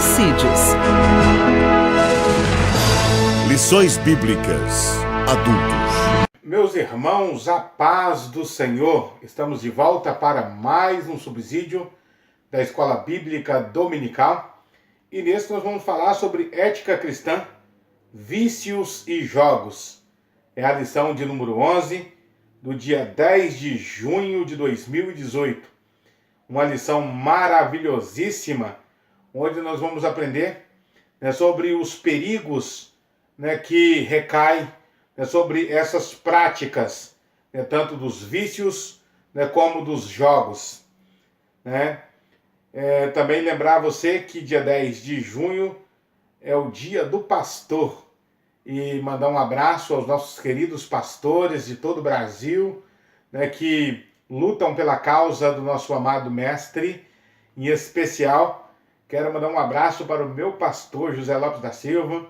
Subsídios. Lições Bíblicas Adultos. Meus irmãos, a paz do Senhor. Estamos de volta para mais um subsídio da Escola Bíblica Dominical. E nesse nós vamos falar sobre ética cristã, vícios e jogos. É a lição de número 11, do dia 10 de junho de 2018. Uma lição maravilhosíssima, onde nós vamos aprender sobre os perigos que recaem sobre essas práticas, tanto dos vícios como dos jogos. Também lembrar você que dia 10 de junho é o dia do pastor, e mandar um abraço aos nossos queridos pastores de todo o Brasil, que lutam pela causa do nosso amado mestre. Em especial, quero mandar um abraço para o meu pastor José Lopes da Silva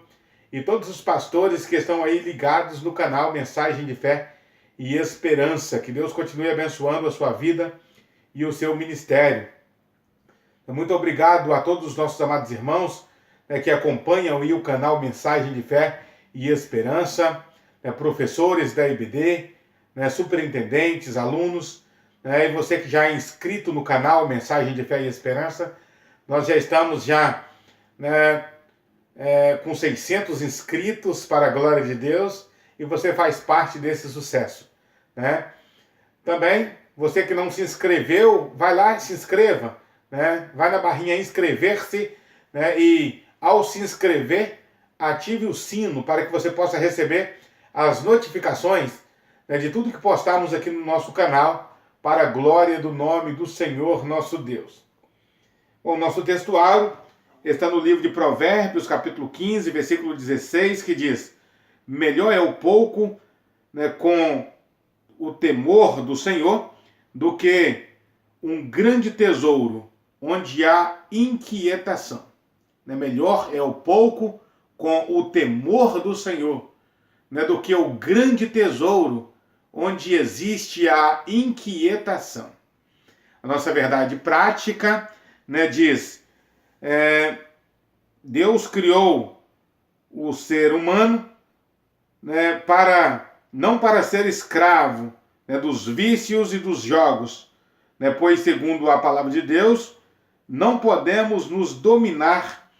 e todos os pastores que estão aí ligados no canal Mensagem de Fé e Esperança. Que Deus continue abençoando a sua vida e o seu ministério. Muito obrigado a todos os nossos amados irmãos que acompanham aí o canal Mensagem de Fé e Esperança, professores da IBD, superintendentes, alunos, e você que já é inscrito no canal Mensagem de Fé e Esperança. Nós já estamos com 600 inscritos, para a glória de Deus, e você faz parte desse sucesso. Também, você que não se inscreveu, vai lá e se inscreva. Vai na barrinha inscrever-se, e ao se inscrever, ative o sino para que você possa receber as notificações de tudo que postarmos aqui no nosso canal, para a glória do nome do Senhor nosso Deus. Bom, nosso textuário está no livro de Provérbios, capítulo 15, versículo 16, que diz: melhor é o pouco com o temor do Senhor do que um grande tesouro onde há inquietação. Melhor é o pouco com o temor do Senhor do que o grande tesouro onde existe a inquietação. A nossa verdade prática diz: Deus criou o ser humano não para ser escravo dos vícios e dos jogos, pois, segundo a palavra de Deus, não podemos nos dominar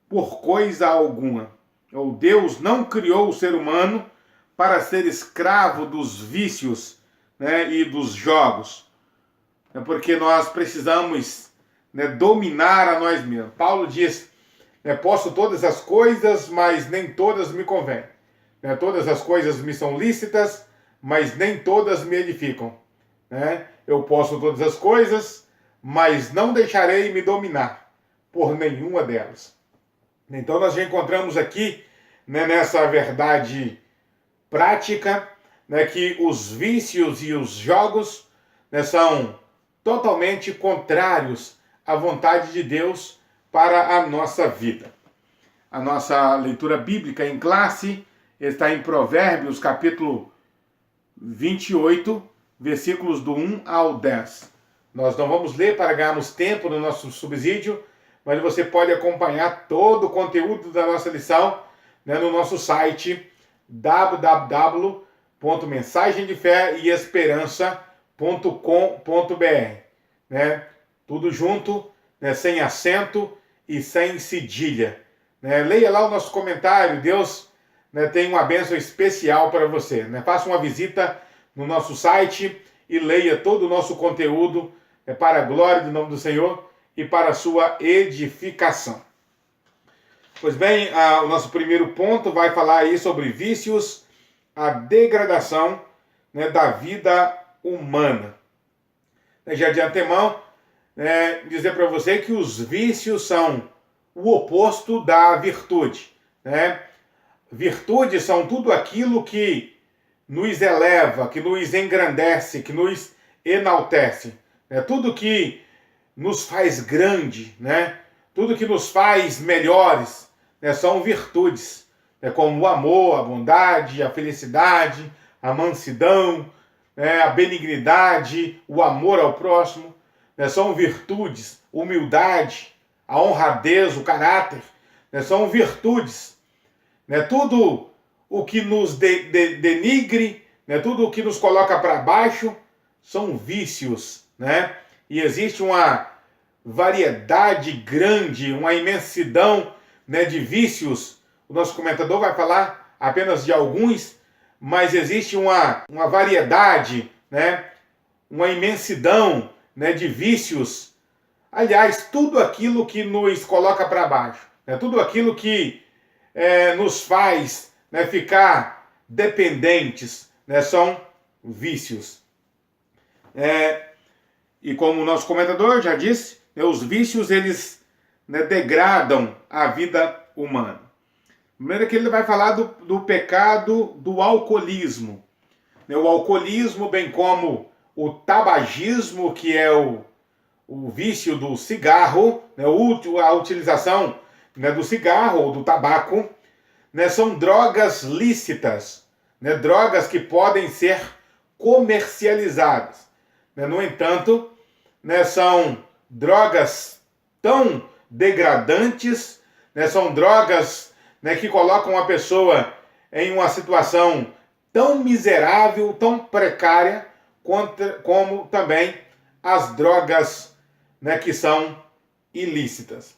por coisa alguma. Ou Deus não criou o ser humano para ser escravo dos vícios e dos jogos. Porque nós precisamos dominar a nós mesmos. Paulo diz: posso todas as coisas, mas nem todas me convêm. Todas as coisas me são lícitas, mas nem todas me edificam. Eu posso todas as coisas, mas não deixarei me dominar por nenhuma delas. Então nós já encontramos aqui, nessa verdade prática, que os vícios e os jogos são totalmente contrários à vontade de Deus para a nossa vida. A nossa leitura bíblica em classe está em Provérbios, capítulo 28, versículos do 1 ao 10. Nós não vamos ler para ganharmos tempo no nosso subsídio, mas você pode acompanhar todo o conteúdo da nossa lição no nosso site www.mensagem-de-fé-e-esperança.com.br, tudo junto, sem acento e sem cedilha. Leia lá o nosso comentário. Deus tem uma bênção especial para você. Faça uma visita no nosso site e leia todo o nosso conteúdo para a glória do nome do Senhor e para a sua edificação. Pois bem, o nosso primeiro ponto vai falar aí sobre vícios, a degradação da vida humana. Já de antemão, dizer para você que os vícios são o oposto da virtude. Virtudes são tudo aquilo que nos eleva, que nos engrandece, que nos enaltece. Tudo que nos faz grande, tudo que nos faz melhores, são virtudes, como o amor, a bondade, a felicidade, a mansidão, a benignidade, o amor ao próximo, são virtudes, humildade, a honradez, o caráter, né, são virtudes. Né, tudo o que nos denigre, né, tudo o que nos coloca para baixo, são vícios. Né? E existe uma variedade grande, uma imensidão, né, de vícios. O nosso comentador vai falar apenas de alguns, mas existe uma variedade, né, uma imensidão, né, de vícios. Aliás, tudo aquilo que nos coloca para baixo, né, tudo aquilo que nos faz, né, ficar dependentes, né, são vícios. E como o nosso comentador já disse, né, os vícios, eles, né, degradam a vida humana. Primeiro que ele vai falar do pecado do alcoolismo. Né, o alcoolismo, bem como o tabagismo, que é o vício do cigarro, né, a utilização, né, do cigarro ou do tabaco, né, são drogas lícitas, né, drogas que podem ser comercializadas. Né, no entanto, né, são drogas tão degradantes, né, são drogas, né, que colocam a pessoa em uma situação tão miserável, tão precária, como também as drogas, né, que são ilícitas.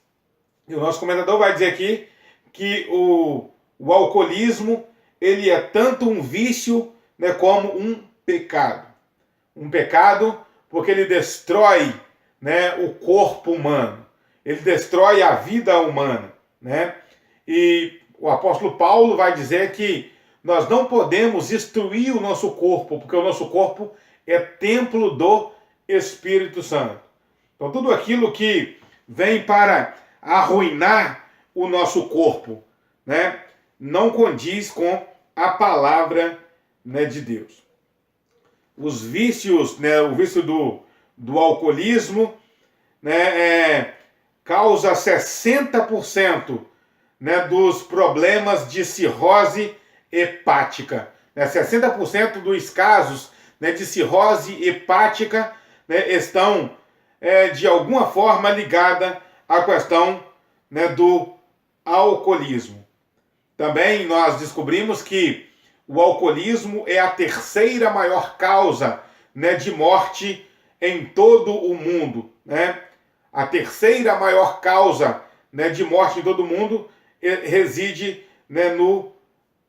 E o nosso comentador vai dizer aqui que o alcoolismo, ele é tanto um vício, né, como um pecado. Um pecado porque ele destrói, né, o corpo humano, ele destrói a vida humana. Né? E o apóstolo Paulo vai dizer que nós não podemos destruir o nosso corpo, porque o nosso corpo é templo do Espírito Santo. Então tudo aquilo que vem para arruinar o nosso corpo, né, não condiz com a palavra, né, de Deus. Os vícios, né, o vício do alcoolismo, né, causa 60%, né, dos problemas de cirrose hepática. Né, 60% dos casos, né, de cirrose hepática, né, estão de alguma forma ligada à questão, né, do alcoolismo. Também nós descobrimos que o alcoolismo é a terceira maior causa, né, de morte em todo o mundo. Né? A terceira maior causa, né, de morte em todo o mundo reside, né, no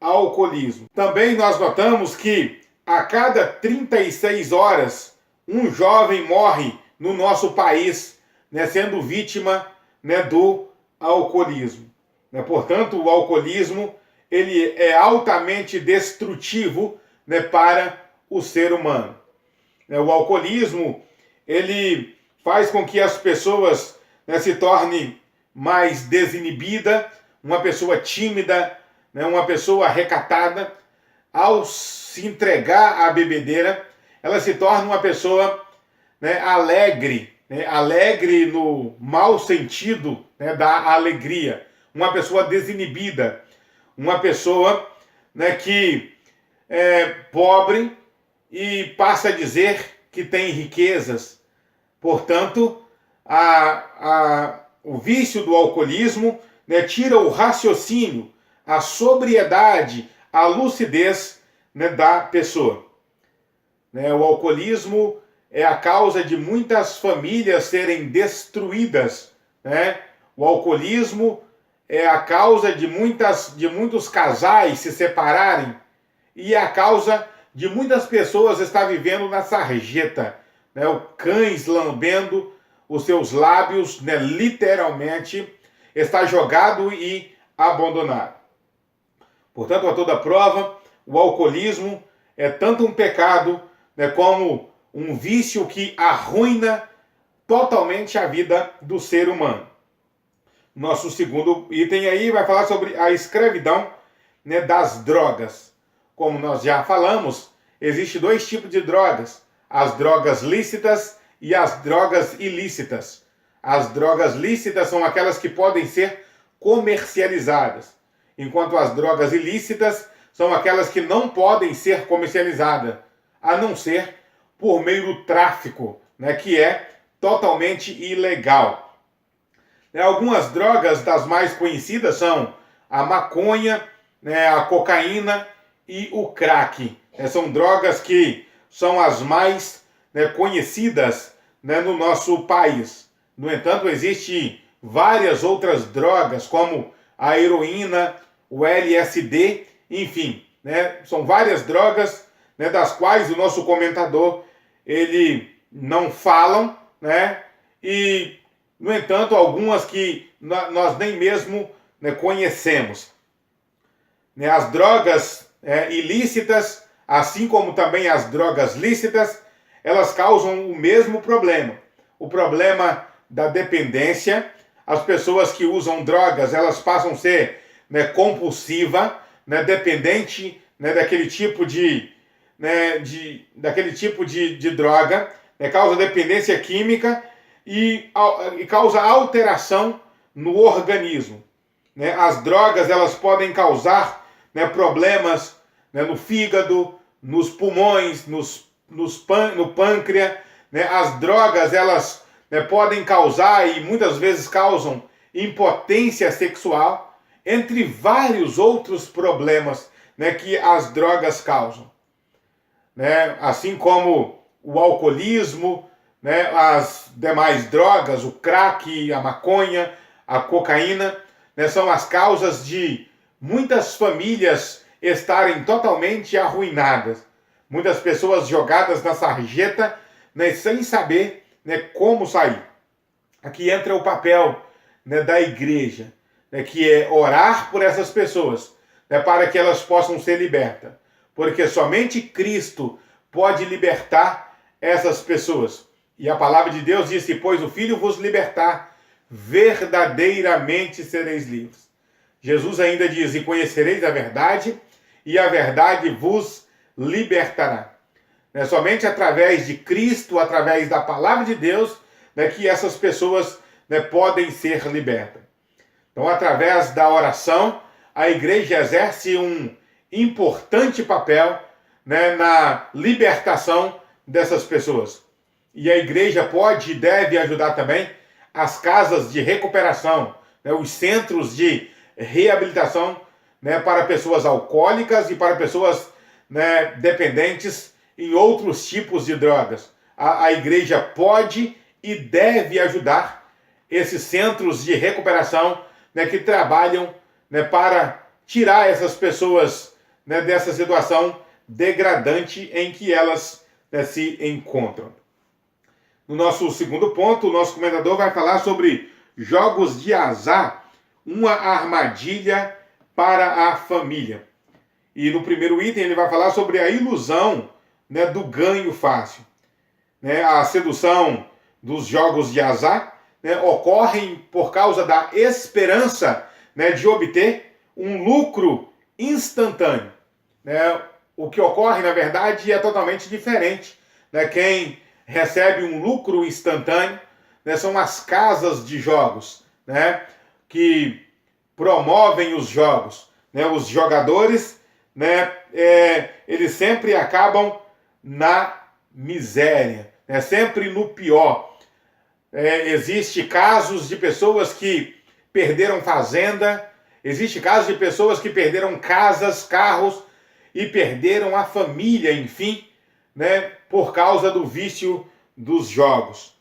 alcoolismo. Também nós notamos que a cada 36 horas um jovem morre no nosso país, né, sendo vítima, né, do alcoolismo. Né? Portanto, o alcoolismo, ele é altamente destrutivo, né, para o ser humano. O alcoolismo, ele faz com que as pessoas, né, se tornem mais desinibida, uma pessoa tímida, né, uma pessoa recatada. Ao se entregar à bebedeira, ela se torna uma pessoa, né, alegre, né, alegre no mau sentido, né, da alegria. Uma pessoa desinibida, uma pessoa, né, que é pobre e passa a dizer que tem riquezas. Portanto, o vício do alcoolismo, né, tira o raciocínio, a sobriedade, a lucidez, né, da pessoa. Né, o alcoolismo é a causa de muitas famílias serem destruídas. Né? O alcoolismo é a causa de muitos casais se separarem e é a causa de muitas pessoas estar vivendo na sarjeta, né? O cães lambendo os seus lábios, né? Literalmente, está jogado e abandonado. Portanto, a toda prova, o alcoolismo é tanto um pecado, né, como um vício que arruina totalmente a vida do ser humano. Nosso segundo item aí vai falar sobre a escravidão, né, das drogas. Como nós já falamos, existem dois tipos de drogas: as drogas lícitas e as drogas ilícitas. As drogas lícitas são aquelas que podem ser comercializadas, enquanto as drogas ilícitas são aquelas que não podem ser comercializadas, a não ser por meio do tráfico, né, que é totalmente ilegal. Algumas drogas das mais conhecidas são a maconha, né, a cocaína e o crack. São drogas que são as mais, né, conhecidas, né, no nosso país. No entanto, existem várias outras drogas, como a heroína, o LSD, enfim, né, são várias drogas, né, das quais o nosso comentador ele não falam, né, e, no entanto, algumas que nós nem mesmo, né, conhecemos. Né, as drogas ilícitas, assim como também as drogas lícitas, elas causam o mesmo problema. O problema da dependência. As pessoas que usam drogas, elas passam a ser, né, compulsiva, né, dependente, né, daquele tipo de droga, né, causa dependência química e causa alteração no organismo. Né? As drogas, elas podem causar, né, problemas, né, no fígado, nos pulmões, no pâncreas. Né? As drogas, elas, né, podem causar e muitas vezes causam impotência sexual, entre vários outros problemas, né, que as drogas causam. Né? Assim como o alcoolismo, né, as demais drogas, o crack, a maconha, a cocaína, né, são as causas de muitas famílias estarem totalmente arruinadas. Muitas pessoas jogadas na sarjeta, né, sem saber, né, como sair. Aqui entra o papel, né, da igreja, né, que é orar por essas pessoas, né, para que elas possam ser libertas. Porque somente Cristo pode libertar essas pessoas. E a palavra de Deus diz: se pois o Filho vos libertar, verdadeiramente sereis livres. Jesus ainda diz: e conhecereis a verdade, e a verdade vos libertará. É somente através de Cristo, através da palavra de Deus, né, que essas pessoas, né, podem ser libertas. Então, através da oração, a igreja exerce um importante papel, né, na libertação dessas pessoas. E a igreja pode e deve ajudar também as casas de recuperação, né, os centros de reabilitação, né, para pessoas alcoólicas e para pessoas, né, dependentes em outros tipos de drogas. A igreja pode e deve ajudar esses centros de recuperação, né, que trabalham, né, para tirar essas pessoas, né, dessa situação degradante em que elas, né, se encontram. No nosso segundo ponto, o nosso comentador vai falar sobre jogos de azar, uma armadilha para a família. E no primeiro item ele vai falar sobre a ilusão, né, do ganho fácil. Né, a sedução dos jogos de azar, né, ocorrem por causa da esperança, né, de obter um lucro instantâneo. Né? O que ocorre, na verdade, é totalmente diferente. Né? Quem recebe um lucro instantâneo, né, são as casas de jogos, né, que promovem os jogos. Né? Os jogadores, né, eles sempre acabam na miséria, né, sempre no pior. Existe casos de pessoas que perderam fazenda, existe casos de pessoas que perderam casas, carros e perderam a família, enfim, né, por causa do vício dos jogos.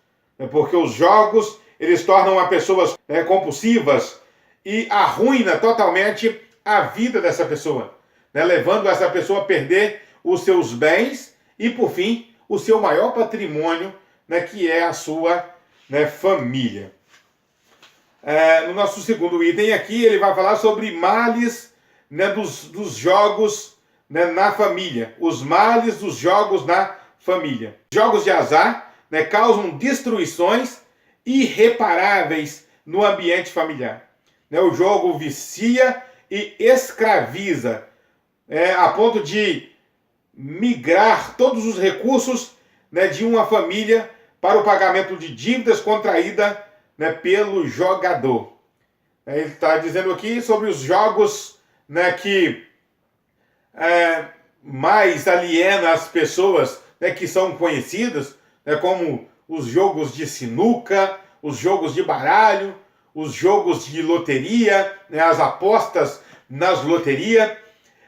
Porque os jogos, eles tornam as pessoas compulsivas e arruina totalmente a vida dessa pessoa, né, levando essa pessoa a perder os seus bens e, por fim, o seu maior patrimônio, né, que é a sua, né, família. No nosso segundo item aqui, ele vai falar sobre males, né, dos jogos, né, na família. Os males dos jogos na família. Jogos de azar, né, causam destruições irreparáveis no ambiente familiar. Né, o jogo vicia e escraviza, a ponto de migrar todos os recursos, né, de uma família para o pagamento de dívidas contraídas, né, pelo jogador. Ele está dizendo aqui sobre os jogos, né, que mais alienam as pessoas, né, que são conhecidas, né, como os jogos de sinuca, os jogos de baralho, os jogos de loteria, né, as apostas nas loterias,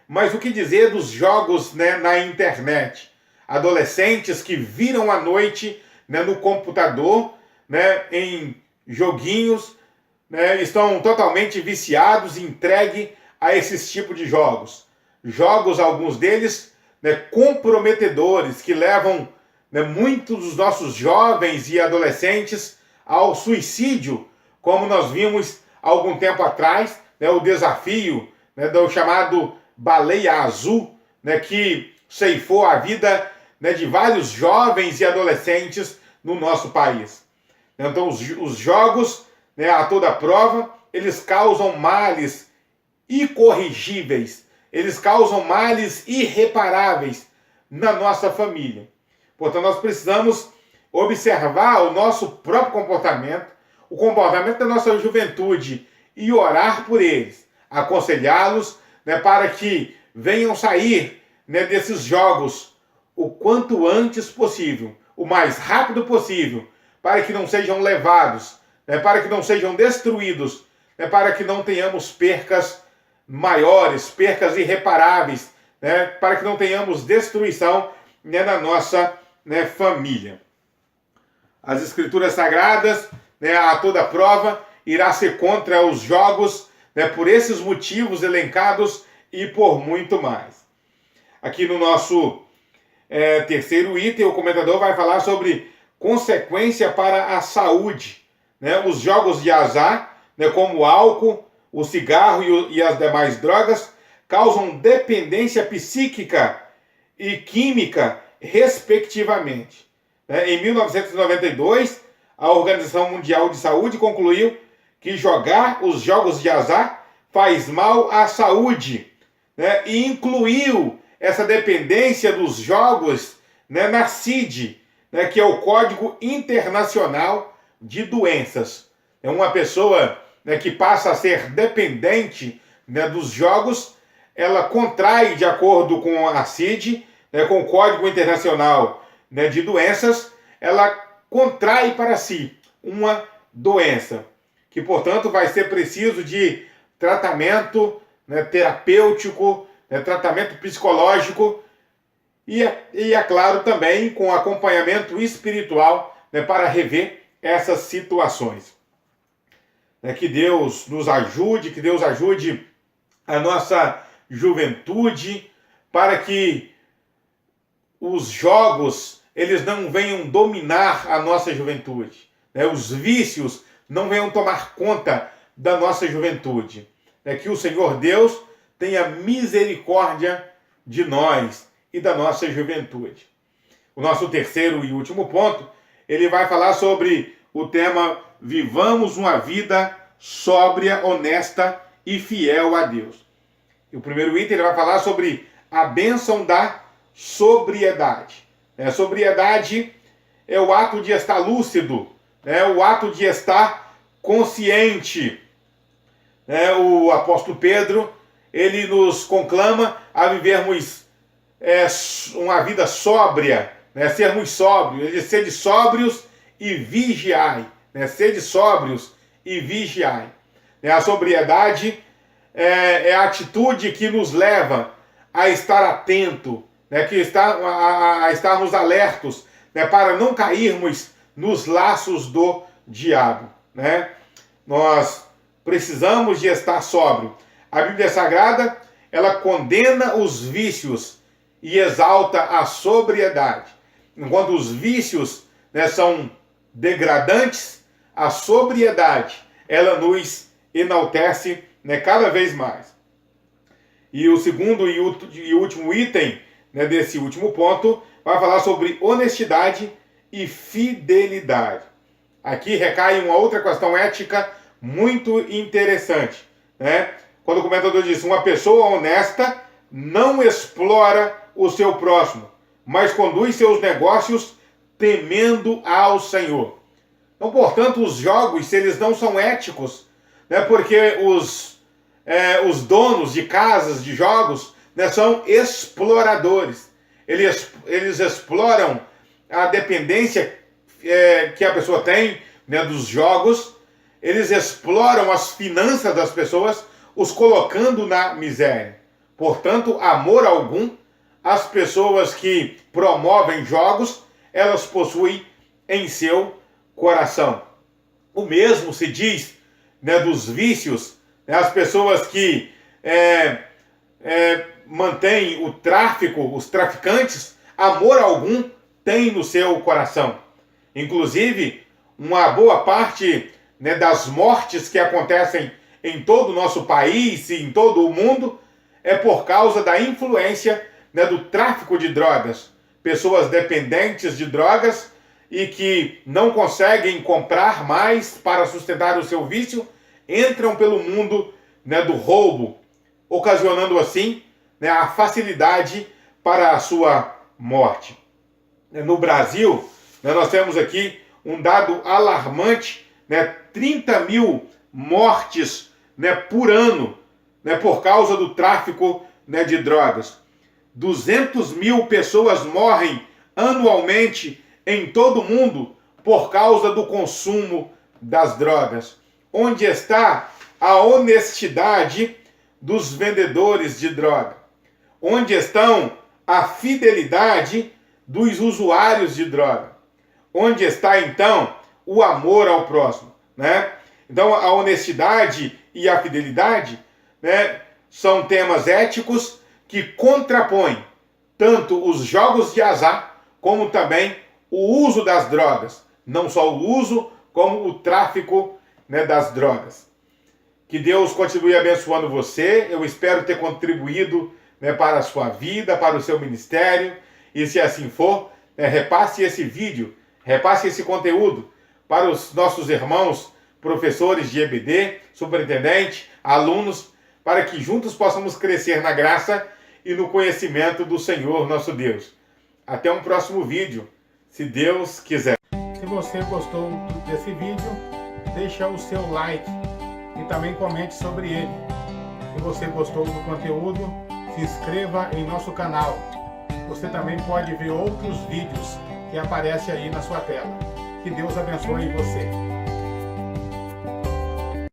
mas o que dizer dos jogos, né, na internet? Adolescentes que viram à noite, né, no computador, né, em joguinhos, né, estão totalmente viciados e entregues a esses tipos de jogos. Jogos, alguns deles, né, comprometedores, que levam, né, muitos dos nossos jovens e adolescentes ao suicídio, como nós vimos há algum tempo atrás, né, o desafio, né, do chamado Baleia Azul, né, que ceifou a vida, né, de vários jovens e adolescentes no nosso país. Então, os jogos, né, a toda prova, eles causam males incorrigíveis, eles causam males irreparáveis na nossa família. Portanto, nós precisamos observar o nosso próprio comportamento, o comportamento da nossa juventude e orar por eles, aconselhá-los, né, para que venham sair, né, desses jogos o quanto antes possível, o mais rápido possível, para que não sejam levados, né, para que não sejam destruídos, né, para que não tenhamos percas maiores, percas irreparáveis, né, para que não tenhamos destruição, né, na nossa, né, família. As Escrituras Sagradas, né, a toda prova, irá ser contra os jogos, né, por esses motivos elencados e por muito mais. Aqui no nosso terceiro item, o comentador vai falar sobre consequência para a saúde, né, os jogos de azar, né, como o álcool, o cigarro e as demais drogas, causam dependência psíquica e química, respectivamente. Em 1992, a Organização Mundial de Saúde concluiu que jogar os jogos de azar faz mal à saúde, né, e incluiu essa dependência dos jogos, né, na CID, né, que é o Código Internacional de Doenças. É uma pessoa, né, que passa a ser dependente, né, dos jogos, ela contrai, de acordo com a CID, né, com o Código Internacional, né, de Doenças, ela contrai para si uma doença, que, portanto, vai ser preciso de tratamento, né, terapêutico, né, tratamento psicológico e, é claro, também com acompanhamento espiritual, né, para rever essas situações. Que Deus nos ajude, que Deus ajude a nossa juventude, para que os jogos, eles não venham dominar a nossa juventude, né? Os vícios não venham tomar conta da nossa juventude. Que o Senhor Deus tenha misericórdia de nós e da nossa juventude. O nosso terceiro e último ponto, ele vai falar sobre o tema Vivamos uma vida sóbria, honesta e fiel a Deus. E o primeiro item, ele vai falar sobre a bênção da sobriedade. Sobriedade é o ato de estar lúcido, o ato de estar consciente. O apóstolo Pedro, ele nos conclama a vivermos uma vida sóbria, sermos sóbrios. Ele diz: sede sóbrios e vigiai. Sede sóbrios e vigiai. A sobriedade é a atitude que nos leva a estar atento, a estarmos alertos, para não cairmos nos laços do diabo. Nós precisamos de estar sóbrio. A Bíblia Sagrada, ela condena os vícios e exalta a sobriedade. Enquanto os vícios, são degradantes, a sobriedade, ela nos enaltece, cada vez mais. E o segundo e último item, desse último ponto, vai falar sobre honestidade e fidelidade. Aqui recai uma outra questão ética muito interessante. Quando o comentador diz: uma pessoa honesta não explora o seu próximo, mas conduz seus negócios temendo ao Senhor. Então, portanto, os jogos, se eles não são éticos, porque os donos de casas de jogos, são exploradores. Eles exploram a dependência que a pessoa tem, dos jogos, eles exploram as finanças das pessoas, os colocando na miséria. Portanto, amor algum, as pessoas que promovem jogos, elas possuem em seu coração. O mesmo se diz, né, dos vícios, né, as pessoas que mantêm o tráfico, os traficantes, amor algum têm no seu coração. Inclusive, uma boa parte, né, das mortes que acontecem em todo o nosso país e em todo o mundo é por causa da influência, né, do tráfico de drogas. Pessoas dependentes de drogas e que não conseguem comprar mais para sustentar o seu vício, entram pelo mundo, né, do roubo, ocasionando assim, né, a facilidade para a sua morte. No Brasil, né, nós temos aqui um dado alarmante, né, 30 mil mortes, né, por ano, né, por causa do tráfico, né, de drogas. 200 mil pessoas morrem anualmente em todo o mundo por causa do consumo das drogas. Onde está a honestidade dos vendedores de droga? Onde estão a fidelidade dos usuários de droga? Onde está, então, o amor ao próximo, né? Então, a honestidade e a fidelidade, né, são temas éticos que contrapõem tanto os jogos de azar, como também o uso das drogas. Não só o uso, como o tráfico, né, das drogas. Que Deus continue abençoando você. Eu espero ter contribuído, né, para a sua vida, para o seu ministério. E se assim for, né, repasse esse vídeo, repasse esse conteúdo para os nossos irmãos, professores de EBD, superintendente, alunos, para que juntos possamos crescer na graça e no conhecimento do Senhor nosso Deus. Até um próximo vídeo, se Deus quiser. Se você gostou desse vídeo, deixa o seu like e também comente sobre ele. Se você gostou do conteúdo, se inscreva em nosso canal. Você também pode ver outros vídeos que aparecem aí na sua tela. Que Deus abençoe você.